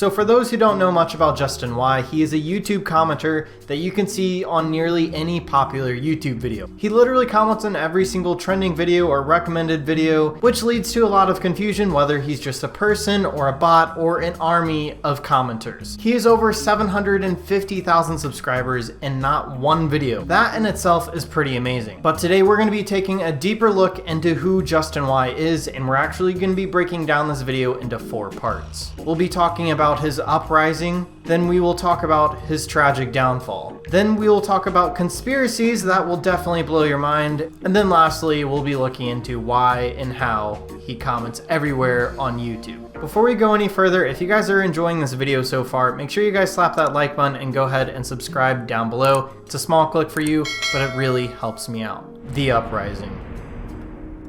So for those who don't know much about Justin Y, he is a YouTube commenter that you can see on nearly any popular YouTube video. He literally comments on every single trending video or recommended video, which leads to a lot of confusion whether he's just a person or a bot or an army of commenters. He has over 750,000 subscribers and not one video. That in itself is pretty amazing. But today we're going to be taking a deeper look into who Justin Y is, and we're actually going to be breaking down this video into 4 parts. We'll be talking about his uprising, then we will talk about his tragic downfall. Then we will talk about conspiracies that will definitely blow your mind. And then lastly, we'll be looking into why and how he comments everywhere on YouTube. Before we go any further, if you guys are enjoying this video so far, make sure you guys slap that like button and go ahead and subscribe down below. It's a small click for you, but it really helps me out. The Uprising.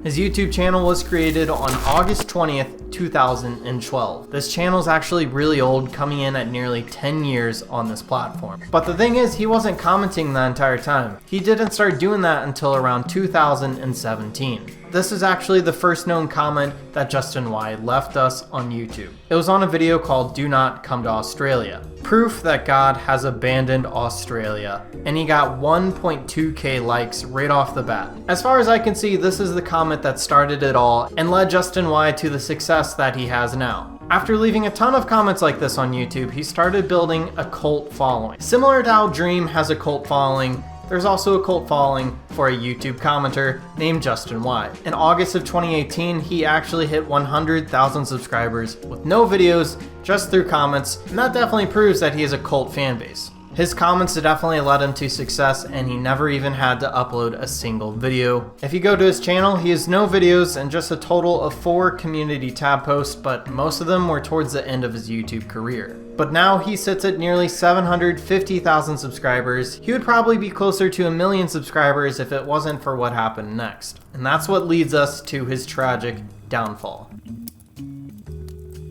His YouTube channel was created on August 20th, 2012. This channel is actually really old, coming in at nearly 10 years on this platform. But the thing is, he wasn't commenting the entire time. He didn't start doing that until around 2017. This is actually the first known comment that Justin Y left us on YouTube. It was on a video called "Do Not Come to Australia." Proof that God has abandoned Australia. And he got 1.2k likes right off the bat. As far as I can see, this is the comment that started it all and led Justin Y to the success that he has now. After leaving a ton of comments like this on YouTube, he started building a cult following. Similar to how Dream has a cult following, there's also a cult following for a YouTube commenter named Justin Y. In August of 2018, he actually hit 100,000 subscribers with no videos, just through comments, and that definitely proves that he has a cult fan base. His comments definitely led him to success, and he never even had to upload a single video. If you go to his channel, he has no videos and just a total of 4 community tab posts, but most of them were towards the end of his YouTube career. But now he sits at nearly 750,000 subscribers. He would probably be closer to 1 million subscribers if it wasn't for what happened next. And that's what leads us to his tragic downfall.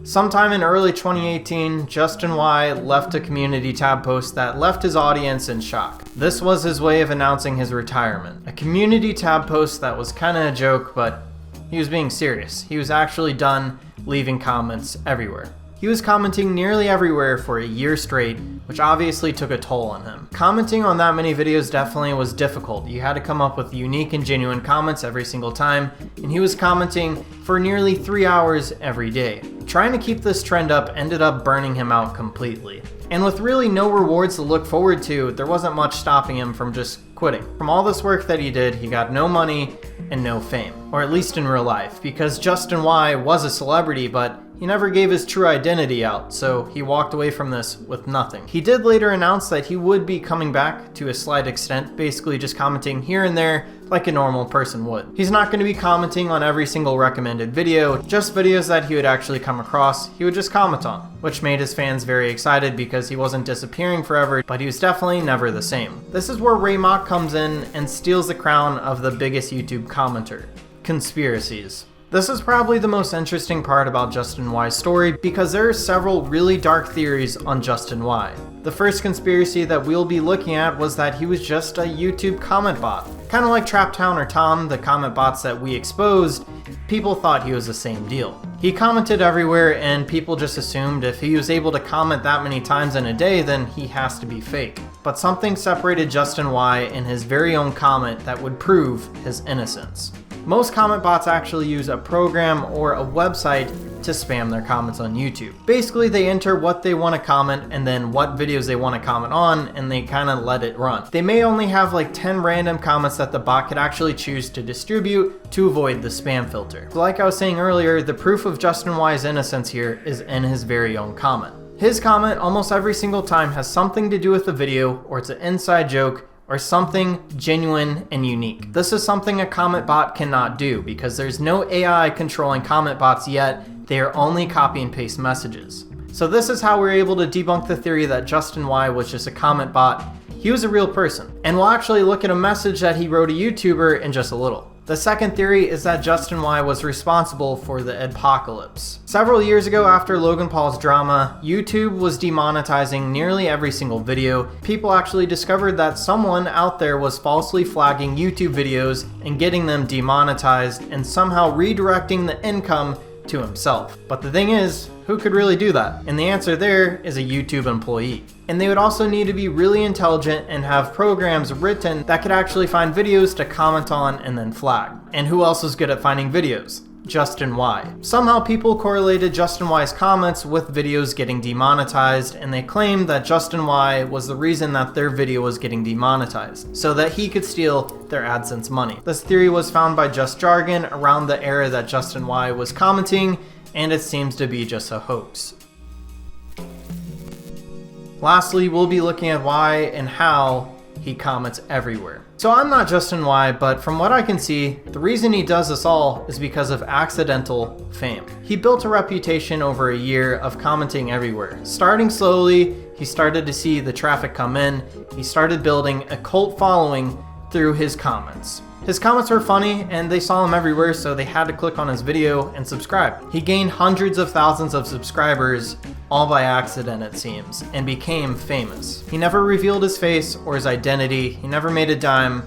Sometime in early 2018, Justin Y left a community tab post that left his audience in shock. This was his way of announcing his retirement. A community tab post that was kinda a joke, but he was being serious. He was actually done leaving comments everywhere. He was commenting nearly everywhere for a year straight, which obviously took a toll on him. Commenting on that many videos definitely was difficult. You had to come up with unique and genuine comments every single time, and he was commenting for nearly 3 hours every day. Trying to keep this trend up ended up burning him out completely. And with really no rewards to look forward to, there wasn't much stopping him from just quitting. From all this work that he did, he got no money and no fame. Or at least in real life, because Justin Y was a celebrity, but he never gave his true identity out, so he walked away from this with nothing. He did later announce that he would be coming back to a slight extent, basically just commenting here and there like a normal person would. He's not going to be commenting on every single recommended video, just videos that he would actually come across, he would just comment on, which made his fans very excited because he wasn't disappearing forever, but he was definitely never the same. This is where Raymond comes in and steals the crown of the biggest YouTube commenter. Conspiracies. This is probably the most interesting part about Justin Y's story because there are several really dark theories on Justin Y. The first conspiracy that we'll be looking at was that he was just a YouTube comment bot. Kind of like Traptown or Tom, the comment bots that we exposed, people thought he was the same deal. He commented everywhere and people just assumed if he was able to comment that many times in a day, then he has to be fake. But something separated Justin Y and his very own comment that would prove his innocence. Most comment bots actually use a program or a website to spam their comments on YouTube. Basically, they enter what they want to comment and then what videos they want to comment on, and they kind of let it run. They may only have like 10 random comments that the bot could actually choose to distribute to avoid the spam filter. So like I was saying earlier, the proof of Justin Y's innocence here is in his very own comment. His comment almost every single time has something to do with the video, or it's an inside joke, or something genuine and unique. This is something a comment bot cannot do because there's no AI controlling comment bots yet. They are only copy and paste messages. So this is how we're able to debunk the theory that Justin Y was just a comment bot. He was a real person. And we'll actually look at a message that he wrote a YouTuber in just a little. The second theory is that Justin Y was responsible for the adpocalypse. Several years ago after Logan Paul's drama, YouTube was demonetizing nearly every single video. People actually discovered that someone out there was falsely flagging YouTube videos and getting them demonetized and somehow redirecting the income to himself. But the thing is, who Who could really do that? And the answer there is a YouTube employee. And they would also need to be really intelligent and have programs written that could actually find videos to comment on and then flag. And who else is good at finding videos? Justin Y. Somehow people correlated Justin Y's comments with videos getting demonetized, and they claimed that Justin Y was the reason that their video was getting demonetized, so that he could steal their AdSense money. This theory was found by Just Jargon around the era that Justin Y was commenting, and it seems to be just a hoax. Lastly, we'll be looking at why and how he comments everywhere. So I'm not Justin Y, but from what I can see, the reason he does this all is because of accidental fame. He built a reputation over a year of commenting everywhere. Starting slowly, he started to see the traffic come in. He started building a cult following through his comments. His comments were funny and they saw him everywhere, so they had to click on his video and subscribe. He gained hundreds of thousands of subscribers, all by accident it seems, and became famous. He never revealed his face or his identity, he never made a dime,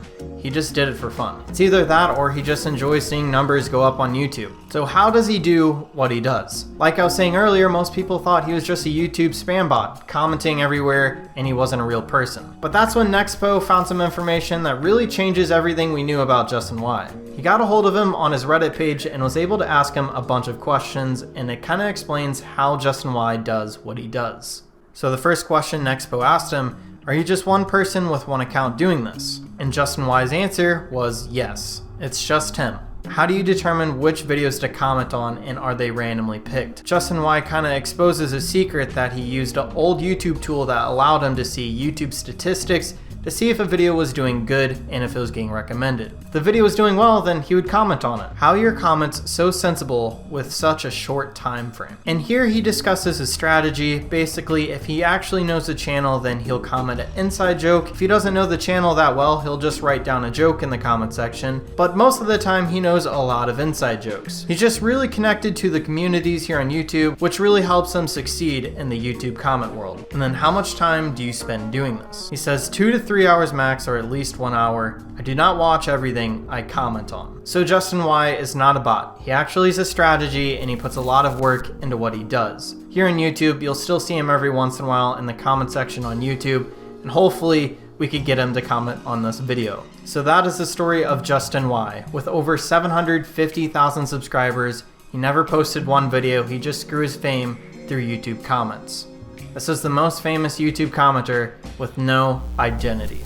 he just did it for fun. It's either that or he just enjoys seeing numbers go up on YouTube. So how does he do what he does? Like I was saying earlier, most people thought he was just a YouTube spam bot, commenting everywhere, and he wasn't a real person. But that's when Nexpo found some information that really changes everything we knew about Justin Y. He got a hold of him on his Reddit page and was able to ask him a bunch of questions, and it kind of explains how Justin Y does what he does. So the first question Nexpo asked him, are you just one person with one account doing this? And Justin Y's answer was yes, it's just him. How do you determine which videos to comment on, and are they randomly picked? Justin Y kind of exposes a secret that he used an old YouTube tool that allowed him to see YouTube statistics to see if a video was doing good and if it was getting recommended. If the video was doing well, then he would comment on it. How are your comments so sensible with such a short time frame? And here he discusses his strategy. Basically, if he actually knows the channel, then he'll comment an inside joke. If he doesn't know the channel that well, he'll just write down a joke in the comment section. But most of the time, he knows a lot of inside jokes. He's just really connected to the communities here on YouTube, which really helps him succeed in the YouTube comment world. And then how much time do you spend doing this? He says 2 to 3 hours max, or at least 1 hour. I do not watch everything I comment on. So Justin Y is not a bot. He actually is a strategy, and he puts a lot of work into what he does. Here on YouTube, you'll still see him every once in a while in the comment section on YouTube, and hopefully we could get him to comment on this video. So that is the story of Justin Y. With over 750,000 subscribers, he never posted one video, he just grew his fame through YouTube comments. This is the most famous YouTube commenter with no identity.